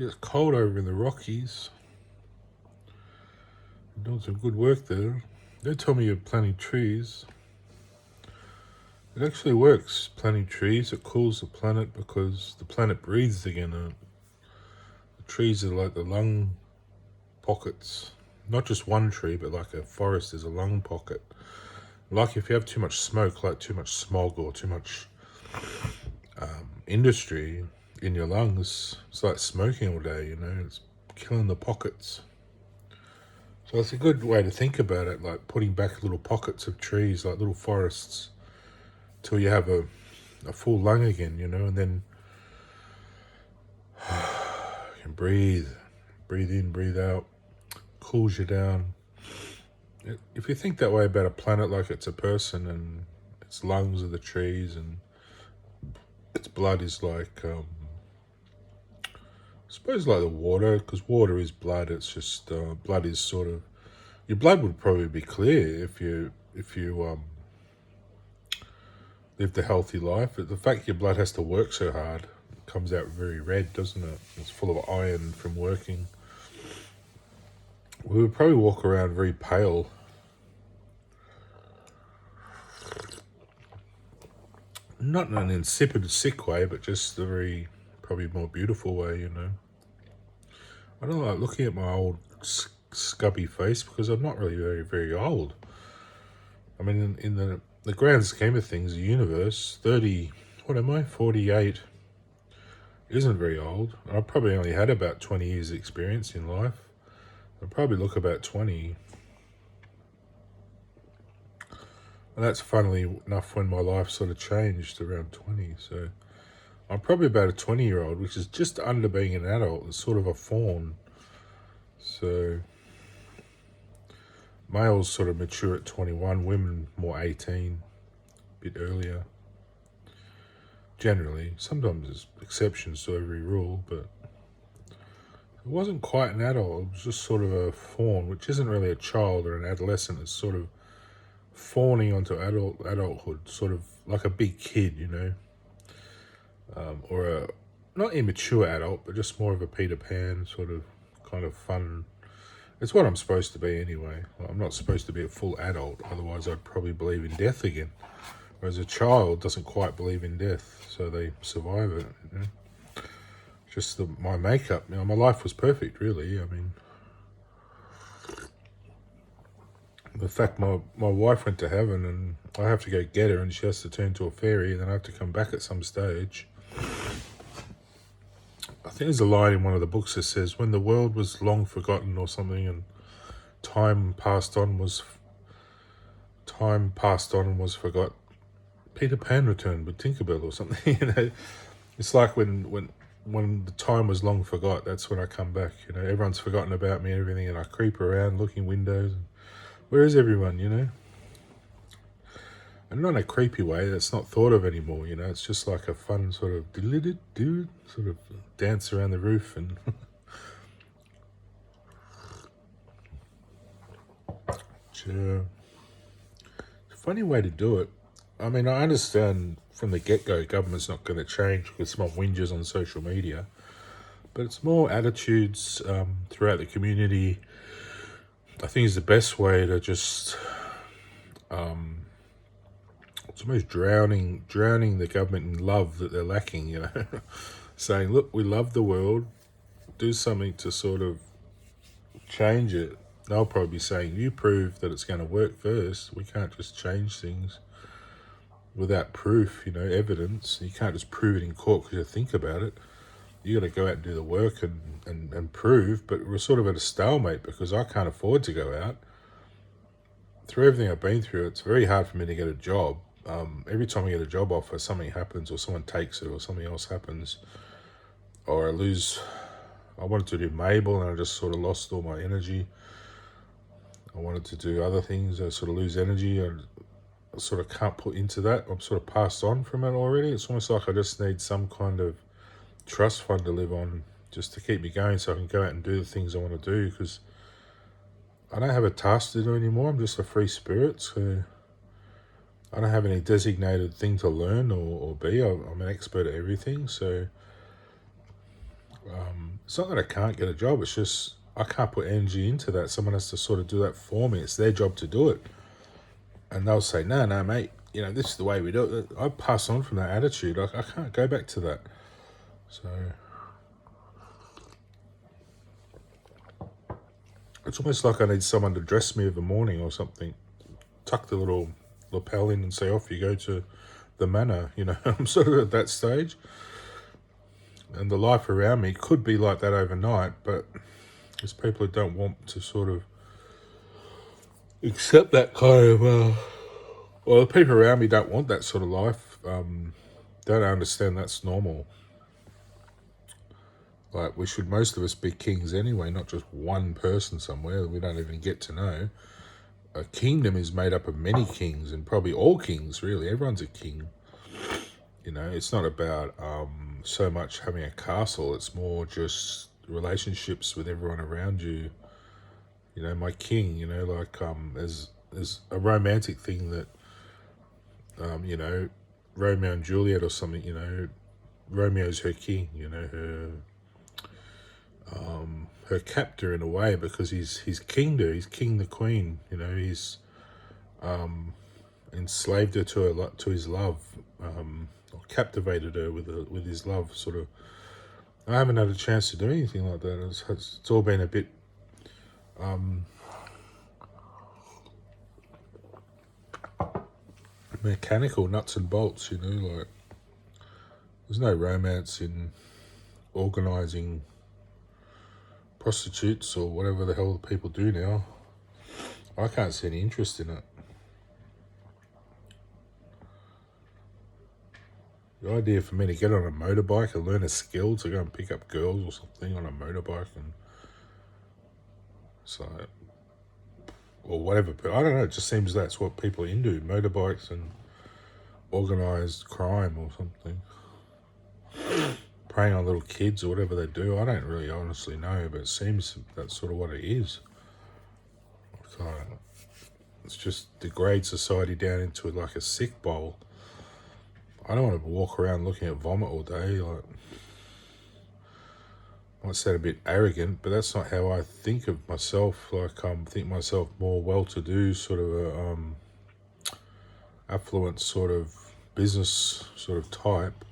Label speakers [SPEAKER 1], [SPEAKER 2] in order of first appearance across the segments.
[SPEAKER 1] It's cold over in the Rockies. You're doing some good work there. Don't tell me you're planting trees. It actually works, planting trees. It cools the planet because the planet breathes again. The trees are like the lung pockets. Not just one tree, but like a forest is a lung pocket. Like if you have too much smoke, like too much smog or too much industry in your lungs, it's like smoking all day, it's killing the pockets. So it's a good way to think about it, like putting back little pockets of trees, like little forests, till you have a full lung again, and then you can breathe in, breathe out, cools you down. If you think that way about a planet like it's a person and its lungs are the trees and its blood is like, I suppose like the water, because water is blood. It's just blood is sort of, your blood would probably be clear if you lived a healthy life. But the fact your blood has to work so hard, it comes out very red, doesn't it? It's full of iron from working. We would probably walk around very pale. Not in an insipid, sick way, but just a very, probably more beautiful way, I don't like looking at my old scubby face because I'm not really very, very old. I mean, in the grand scheme of things, the universe, 30, what am I, 48, isn't very old. I probably only had about 20 years experience in life. I probably look about 20. And that's funnily enough when my life sort of changed around 20. So I'm probably about a 20-year-old, which is just under being an adult. It's sort of a fawn. So males sort of mature at 21, women more 18, a bit earlier. Generally, sometimes there's exceptions to every rule, but it wasn't quite an adult. It was just sort of a fawn, which isn't really a child or an adolescent. It's sort of fawning onto adulthood, sort of like a big kid, or a not immature adult, but just more of a Peter Pan sort of kind of fun. It's what I'm supposed to be anyway. I'm not supposed to be a full adult, otherwise I'd probably believe in death again. Whereas a child doesn't quite believe in death, so they survive it. Just my makeup. My life was perfect, really. I mean, the fact my wife went to heaven and I have to go get her and she has to turn to a fairy and then I have to come back at some stage. I think there's a line in one of the books that says, when the world was long forgotten or something and time passed on and was forgot, Peter Pan returned with Tinkerbell or something. It's like when the time was long forgot, that's when I come back. Everyone's forgotten about me and everything, and I creep around looking windows. Where is everyone, And not in a creepy way, that's not thought of anymore, It's just like a fun sort of sort of dance around the roof and it's a funny way to do it. I mean, I understand from the get-go government's not going to change with some whinges on social media, but it's more attitudes throughout the community. I think is the best way to just it's almost drowning the government in love that they're lacking, saying, look, we love the world, do something to sort of change it. They'll probably be saying, you prove that it's going to work first. We can't just change things without proof, evidence. You can't just prove it in court because you think about it. You got to go out and do the work and prove, but we're sort of at a stalemate because I can't afford to go out. Through everything I've been through, it's very hard for me to get a job. Every time I get a job offer, something happens or someone takes it or something else happens, or I wanted to do Mabel and I just sort of lost all my energy. I wanted to do other things. I sort of lose energy and I sort of can't put into that. I'm sort of passed on from it already. It's almost like I just need some kind of trust fund to live on just to keep me going so I can go out and do the things I want to do, because I don't have a task to do anymore. I'm just a free spirit, so I don't have any designated thing to learn or be. I'm an expert at everything, so It's not that I can't get a job. It's just I can't put energy into that. Someone has to sort of do that for me. It's their job to do it. And they'll say, no, no, mate, this is the way we do it. I pass on from that attitude. I can't go back to that. So it's almost like I need someone to dress me of the morning or something. Tuck the little lapel in and say, off you go to the manor. I'm sort of at that stage. And the life around me could be like that overnight, but there's people who don't want to sort of accept that kind of, well, the people around me don't want that sort of life. Don't understand that's normal. Like, most of us be kings anyway, not just one person somewhere that we don't even get to know. A kingdom is made up of many kings, and probably all kings, really. Everyone's a king. It's not about so much having a castle. It's more just relationships with everyone around you. My king, like there's a romantic thing that, Romeo and Juliet or something, Romeo's her king, her captor in a way, because he's kinged her. He's king the queen. He's enslaved her to his love, or captivated her with his love. Sort of. I haven't had a chance to do anything like that. It's all been a bit. Mechanical, nuts and bolts. Like there's no romance in organising prostitutes or whatever the hell people do now. I can't see any interest in it. The idea for me to get on a motorbike and learn a skill to go and pick up girls or something on a motorbike, and so, or whatever. But I don't know. It just seems that's what people are into: motorbikes and organised crime or something. Preying on little kids or whatever they do. I don't really honestly know, but it seems that's sort of what it is. It's just degrade society down into like a sick bowl. I don't want to walk around looking at vomit all day. Like, I might sound a bit arrogant, but that's not how I think of myself. Like, I think myself more well-to-do, sort of a affluent sort of business sort of type.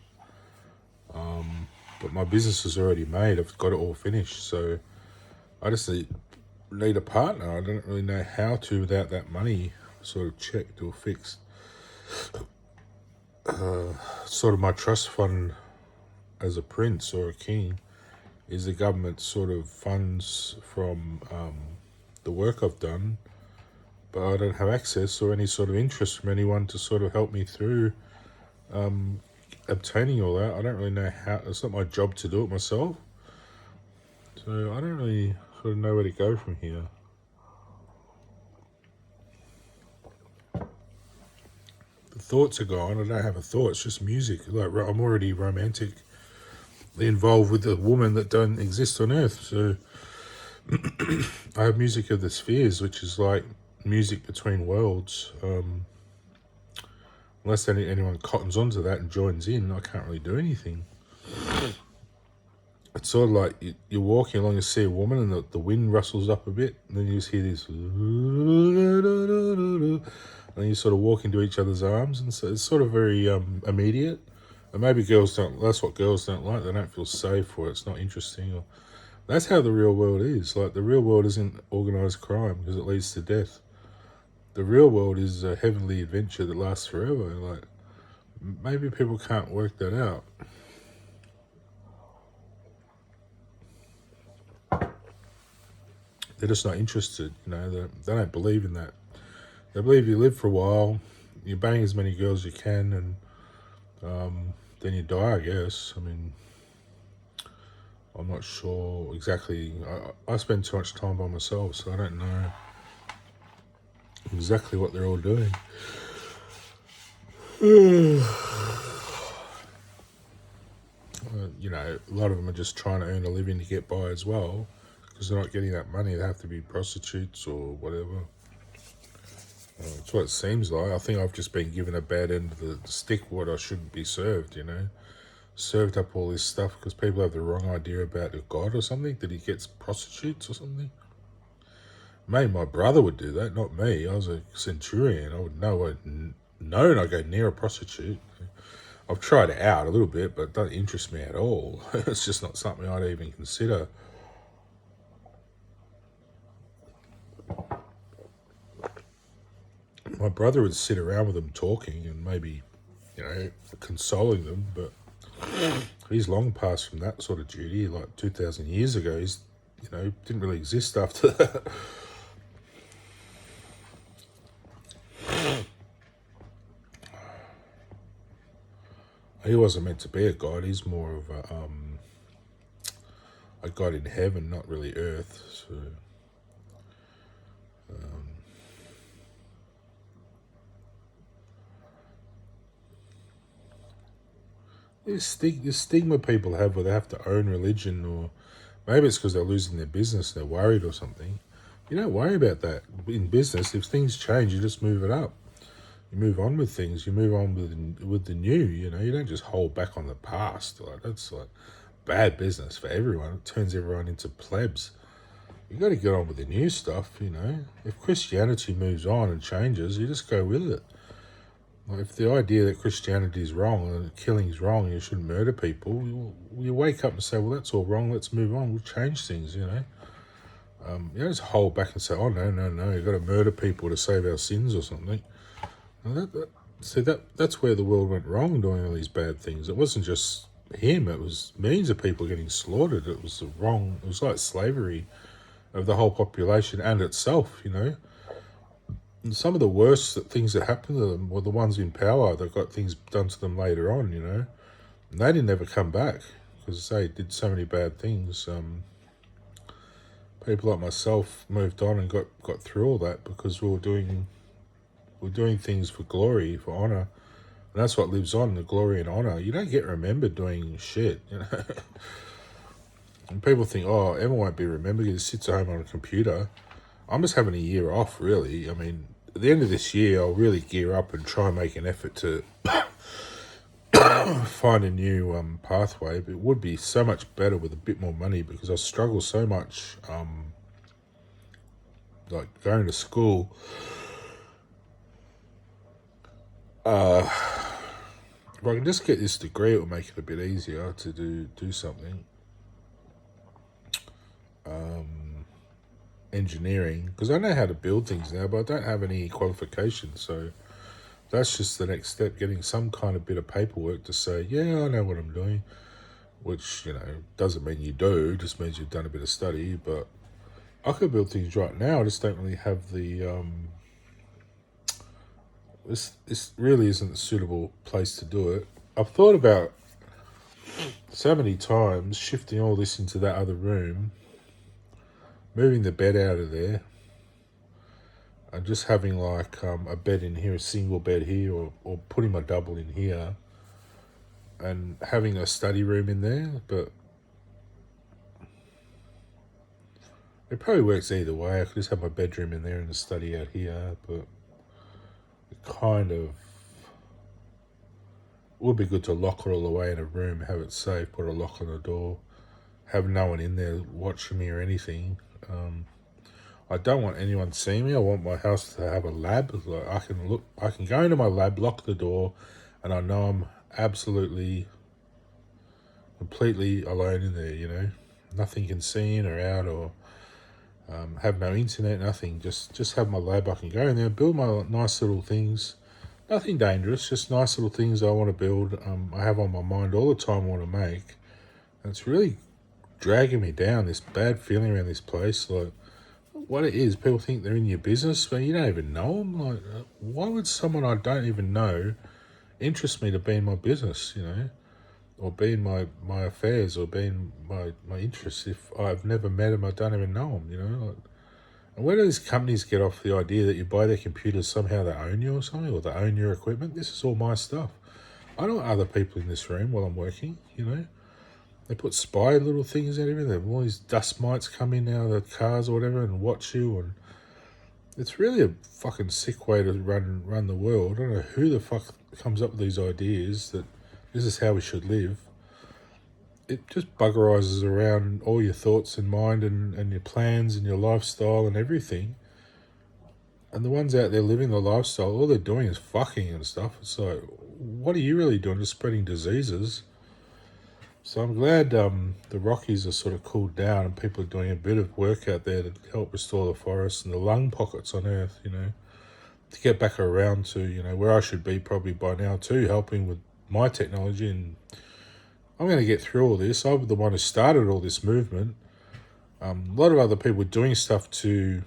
[SPEAKER 1] But my business is already made. I've got it all finished. So I just need a partner. I don't really know how to without that money sort of checked or fixed. Sort of my trust fund as a prince or a king is the government sort of funds from the work I've done, but I don't have access or any sort of interest from anyone to sort of help me through obtaining all that. I don't really know how. It's not my job to do it myself, so I don't really sort of know where to go from here. The thoughts are gone. I don't have a thought. It's just music. Like, I'm already romantically involved with a woman that don't exist on Earth. So I have music of the spheres, which is like music between worlds. Unless anyone cottons onto that and joins in, I can't really do anything. It's sort of like you're walking along, you see a woman and the wind rustles up a bit, and then you just hear this, and then you sort of walk into each other's arms, and so it's sort of very immediate. And maybe that's what girls don't like. They don't feel safe, or it's not interesting. Or that's how the real world is. Like, the real world isn't organised crime because it leads to death. The real world is a heavenly adventure that lasts forever. Like, maybe people can't work that out. They're just not interested, they don't believe in that. They believe you live for a while, you bang as many girls as you can, and then you die, I guess. I mean, I'm not sure exactly. I spend too much time by myself, so I don't know exactly what they're all doing. A lot of them are just trying to earn a living to get by as well, because they're not getting that money. They have to be prostitutes or whatever. That's what it seems like. I think I've just been given a bad end of the stick, what I shouldn't be served, served up all this stuff because people have the wrong idea about a god or something, that he gets prostitutes or something. Maybe my brother would do that, not me. I was a centurion. I would know. I'd go near a prostitute. I've tried it out a little bit, but it doesn't interest me at all. It's just not something I'd even consider. My brother would sit around with them talking and maybe, consoling them, but he's long passed from that sort of duty. Like 2,000 years ago, didn't really exist after that. He wasn't meant to be a god. He's more of a god in heaven, not really earth. So, this stigma people have where they have to own religion, or maybe it's because they're losing their business, they're worried or something. You don't worry about that in business. If things change, you just move it up. You move on with things. You move on with the new. You don't just hold back on the past. That's bad business for everyone. It turns everyone into plebs. You got to get on with the new stuff. If Christianity moves on and changes, you just go with it. If the idea that Christianity is wrong and killing's wrong and you shouldn't murder people, you wake up and say, well, that's all wrong, let's move on, we'll change things, You don't just hold back and say, oh, no, you've got to murder people to save our sins or something. That's where the world went wrong, doing all these bad things. It wasn't just him, it was millions of people getting slaughtered. It was like slavery of the whole population and itself, And some of the worst things that happened to them were the ones in power that got things done to them later on, And they didn't ever come back because they did so many bad things. People like myself moved on and got through all that because we're doing things for glory, for honor. And that's what lives on, the glory and honor. You don't get remembered doing shit, And people think, oh, Emma won't be remembered because he sits at home on a computer. I'm just having a year off, really. I mean, at the end of this year, I'll really gear up and try and make an effort to find a new pathway. But it would be so much better with a bit more money because I struggle so much, like going to school. If I can just get this degree, it will make it a bit easier to do something. Engineering, because I know how to build things now, but I don't have any qualifications, so that's just the next step, getting some kind of bit of paperwork to say, yeah, I know what I'm doing, which, doesn't mean you do, just means you've done a bit of study. But I could build things right now, I just don't really have the, this really isn't a suitable place to do it. I've thought about so many times shifting all this into that other room, moving the bed out of there, and just having like a bed in here, a single bed here, or putting my double in here, and having a study room in there. But it probably works either way. I could just have my bedroom in there and a study out here, but it kind of would be good to lock it all away in a room, have it safe, put a lock on the door, have no one in there watching me or anything. I don't want anyone seeing me. I want my house to have a lab. Like I can go into my lab, lock the door, and I know I'm absolutely, completely alone in there. Nothing can see in or out, or have no internet, nothing. Just have my lab. I can go in there, build my nice little things. Nothing dangerous, just nice little things I want to build. I have on my mind all the time I want to make. And it's really dragging me down, this bad feeling around this place. Like, what it is, people think they're in your business, but you don't even know them. Like, why would someone I don't even know interest me to be in my business, or be in my affairs, or be in my interests if I've never met them, I don't even know them, Like, and where do these companies get off the idea that you buy their computers, somehow they own you or something, or they own your equipment? This is all my stuff. I don't want other people in this room while I'm working, They put spy little things out everywhere. All these dust mites come in out of the cars or whatever and watch you. And it's really a fucking sick way to run the world. I don't know who the fuck comes up with these ideas that this is how we should live. it just buggerizes around all your thoughts and mind and your plans and your lifestyle and everything. And the ones out there living the lifestyle, all they're doing is fucking and stuff. It's like, what are you really doing? Just spreading diseases. So I'm glad the Rockies are sort of cooled down and people are doing a bit of work out there to help restore the forest and the lung pockets on Earth, to get back around to, where I should be probably by now too, helping with my technology. And I'm going to get through all this. I'm the one who started all this movement. A lot of other people doing stuff to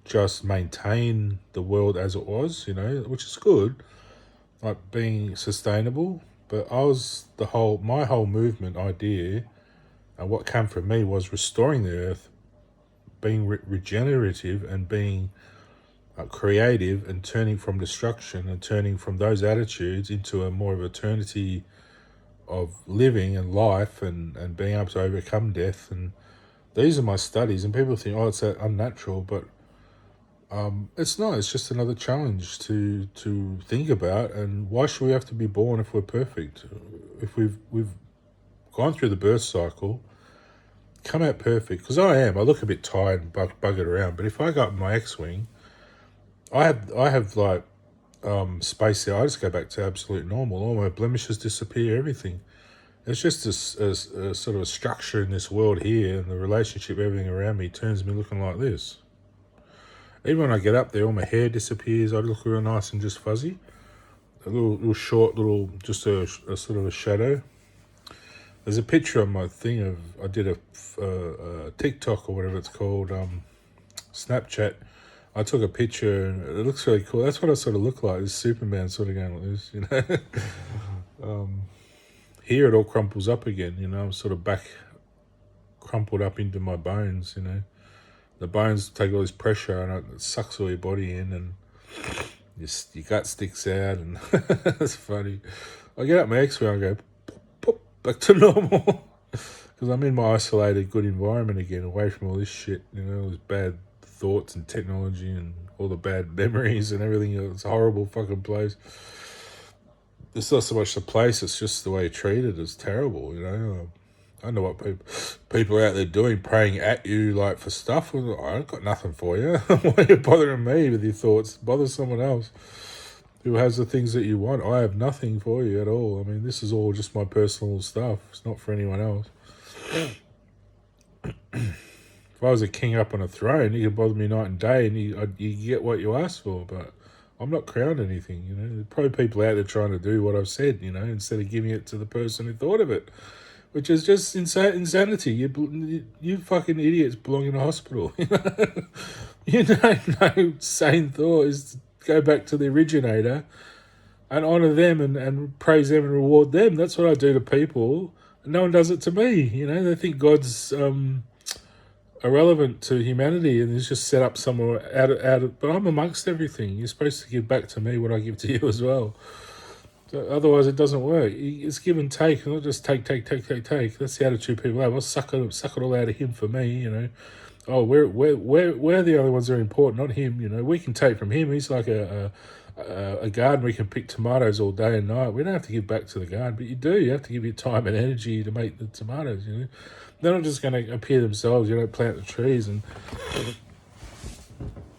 [SPEAKER 1] just maintain the world as it was, which is good, like being sustainable. But my whole movement idea, and what came from me was restoring the earth, being regenerative and being creative and turning from destruction and turning from those attitudes into a more of eternity of living and life and being able to overcome death. And these are my studies, and people think, oh, it's unnatural, but it's not. It's just another challenge to think about. And why should we have to be born if we're perfect? If we've gone through the birth cycle, come out perfect. Because I am. I look a bit tired and buggered around. But if I got my X-wing, I have like space there. I just go back to absolute normal. All my blemishes disappear. Everything. It's just a sort of a structure in this world here, and the relationship, everything around me turns me looking like this. Even when I get up there, all my hair disappears. I look real nice and just fuzzy. A little short, just a sort of a shadow. There's a picture on my thing I did a TikTok or whatever it's called, Snapchat. I took a picture and it looks really cool. That's what I sort of look like. This Superman sort of going like this, Here it all crumples up again, I'm sort of back crumpled up into my bones, The bones take all this pressure and it sucks all your body in, and your gut sticks out, and it's funny. I get up my X-ray and I go, pop, back to normal. Because I'm in my isolated, good environment again, away from all this shit, all those bad thoughts and technology and all the bad memories and everything. It's a horrible fucking place. It's not so much the place, it's just the way you treat it is terrible, I know what people are out there doing, praying at you like for stuff. I've got nothing for you. Why are you bothering me with your thoughts? Bother someone else who has the things that you want. I have nothing for you at all. I mean, this is all just my personal stuff. It's not for anyone else. If I was a king up on a throne, you could bother me night and day, and you get what you ask for. But I'm not crowned anything. There's probably people out there trying to do what I've said. Instead of giving it to the person who thought of it. Which is just insanity. You fucking idiots belong in a hospital. No sane thought is to go back to the originator and honour them and praise them and reward them. That's what I do to people. And no one does it to me. They think God's irrelevant to humanity and is just set up somewhere out of. But I'm amongst everything. You're supposed to give back to me what I give to you as well. Otherwise, it doesn't work. It's give and take, not just take. That's the attitude people have. Well, suck it all out of him for me, Oh, we're the only ones that are important, not him. We can take from him. He's like a garden. We can pick tomatoes all day and night. We don't have to give back to the garden, but you do. You have to give your time and energy to make the tomatoes. They're not just going to appear themselves. You don't plant the trees and.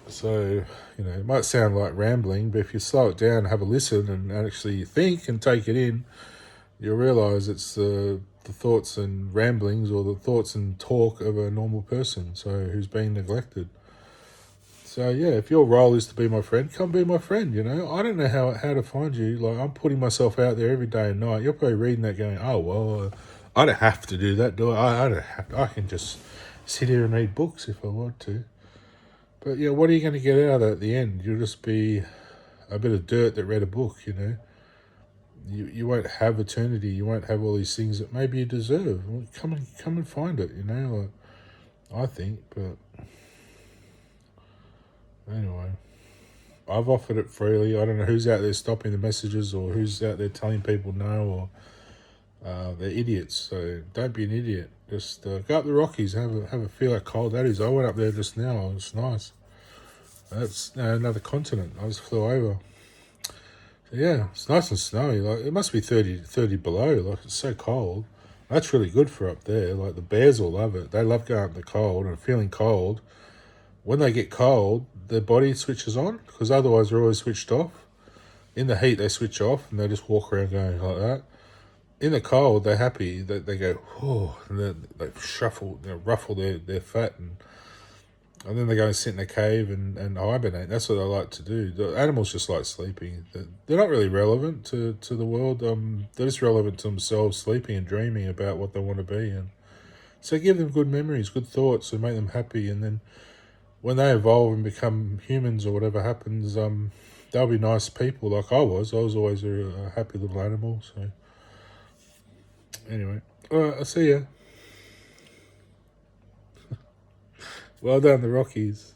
[SPEAKER 1] So, it might sound like rambling, but if you slow it down, have a listen and actually think and take it in, you'll realise it's the thoughts and ramblings or the thoughts and talk of a normal person, who's been neglected. So, yeah, if your role is to be my friend, come be my friend, I don't know how to find you. Like, I'm putting myself out there every day and night. You're probably reading that going, oh, well, I don't have to do that, do I? I don't have to. I can just sit here and read books if I want to. But, what are you going to get out of that at the end? You'll just be a bit of dirt that read a book, You won't have eternity. You won't have all these things that maybe you deserve. Well, come and find it, I think, but anyway. I've offered it freely. I don't know who's out there stopping the messages or who's out there telling people no or they're idiots. So don't be an idiot. Just go up the Rockies, have a feel how cold that is. I went up there just now. It's nice. That's another continent. I just flew over. So yeah, it's nice and snowy. Like it must be 30 below. Like it's so cold. That's really good for up there. Like the bears will love it. They love going out in the cold and feeling cold. When they get cold, their body switches on because otherwise they're always switched off. In the heat, they switch off and they just walk around going like that. In the cold, they're happy. They go, oh, and they shuffle, ruffle their fat, and then they go and sit in a cave and hibernate. That's what they like to do. The animals just like sleeping. They're not really relevant to the world. They're just relevant to themselves, sleeping and dreaming about what they want to be. And so give them good memories, good thoughts, and make them happy. And then when they evolve and become humans or whatever happens, they'll be nice people like I was. I was always a happy little animal. So anyway, all right, I'll see you. Well done, the Rockies.